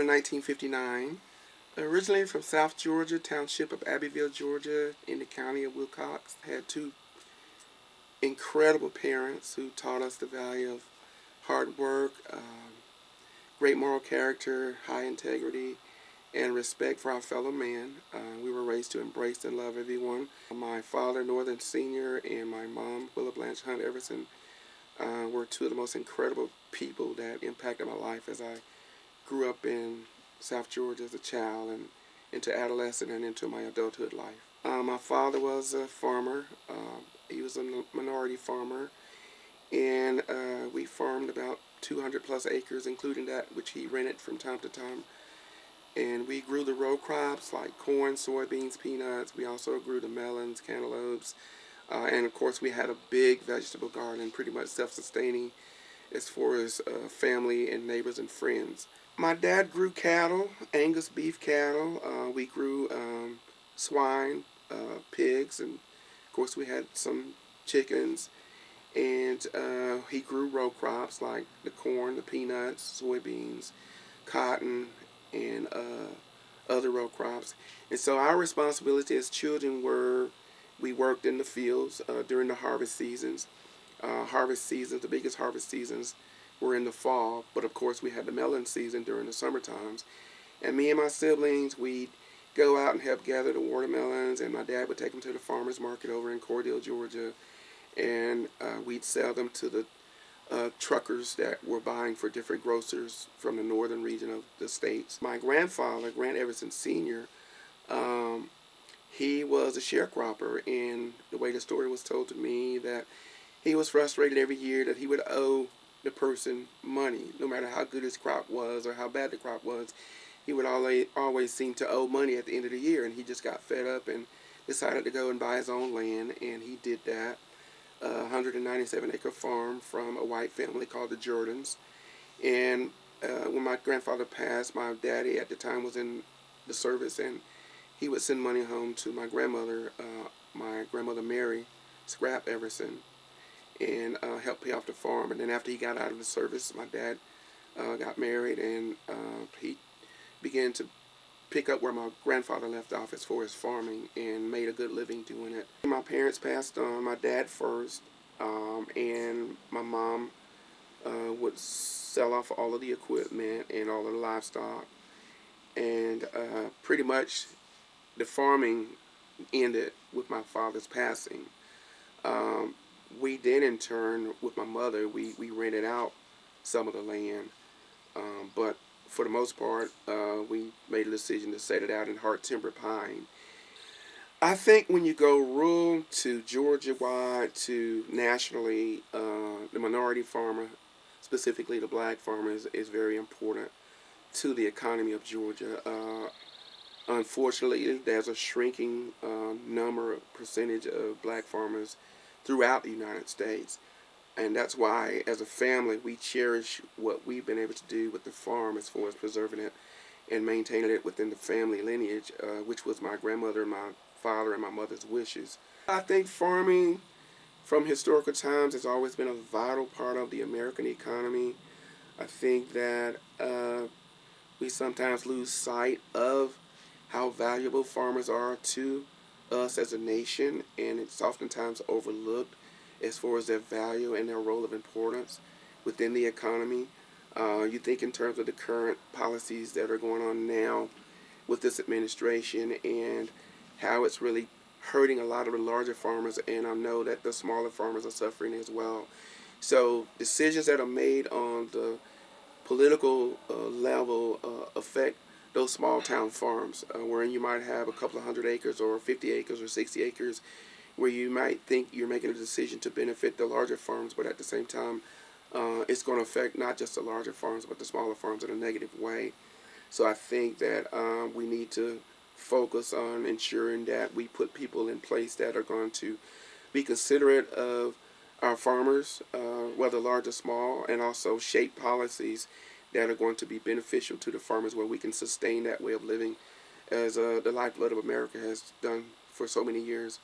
in 1959. Originally from South Georgia, township of Abbeville, Georgia, in the county of Wilcox. Had two incredible parents who taught us the value of hard work, great moral character, high integrity, and respect for our fellow man. We were raised to embrace and love everyone. My father, Northern Senior, and my mom, Willa Blanche Hunt Everson, were two of the most incredible people that impacted my life as I grew up in South Georgia as a child and into adolescence and into my adulthood life. My father was a farmer. He was a minority farmer, and we farmed about 200 plus acres, including that which he rented from time to time. And we grew the row crops like corn, soybeans, peanuts. We also grew the melons, cantaloupes, and of course we had a big vegetable garden, pretty much self-sustaining as far as family and neighbors and friends. My dad grew cattle, Angus beef cattle. We grew swine, pigs, and of course we had some chickens. And he grew row crops like the corn, the peanuts, soybeans, cotton, and other row crops. And so our responsibility as children were, we worked in the fields during the harvest seasons. The biggest harvest seasons were in the fall, but of course we had the melon season during the summer times. And me and my siblings, we'd go out and help gather the watermelons, and my dad would take them to the farmer's market over in Cordele, Georgia, and we'd sell them to the truckers that were buying for different grocers from the northern region of the states. My grandfather, Grant Everson Sr., he was a sharecropper, and the way the story was told to me that he was frustrated every year that he would owe the person money, no matter how good his crop was or how bad the crop was. He would always seem to owe money at the end of the year, and he just got fed up and decided to go and buy his own land, and he did that. 197-acre farm from a white family called the Jordans. And when my grandfather passed, my daddy at the time was in the service, and he would send money home to my grandmother Mary Scrap Everson, and help pay off the farm. And then after he got out of the service, my dad got married, and he began to pick up where my grandfather left off as far as farming, and made a good living doing it. My parents passed on, my dad first, and my mom would sell off all of the equipment and all of the livestock, and pretty much the farming ended with my father's passing. We then, in turn, with my mother, we rented out some of the land, but for the most part, we made a decision to set it out in hard timber pine. I think when you go rural to Georgia-wide to nationally, the minority farmer, specifically the black farmer, is very important to the economy of Georgia. Unfortunately, there's a shrinking percentage of black farmers throughout the United States. And that's why, as a family, we cherish what we've been able to do with the farm as far as preserving it and maintaining it within the family lineage, which was my grandmother, my father, and my mother's wishes. I think farming from historical times has always been a vital part of the American economy. I think that we sometimes lose sight of how valuable farmers are to us as a nation, and it's oftentimes overlooked as far as their value and their role of importance within the economy. You think in terms of the current policies that are going on now with this administration and how it's really hurting a lot of the larger farmers, and I know that the smaller farmers are suffering as well. So decisions that are made on the political level affect those small town farms, where you might have a couple of 100 acres or 50 acres or 60 acres, where you might think you're making a decision to benefit the larger farms, but at the same time, it's going to affect not just the larger farms, but the smaller farms in a negative way. So I think that we need to focus on ensuring that we put people in place that are going to be considerate of our farmers, whether large or small, and also shape policies that are going to be beneficial to the farmers, where we can sustain that way of living as the lifeblood of America has done for so many years.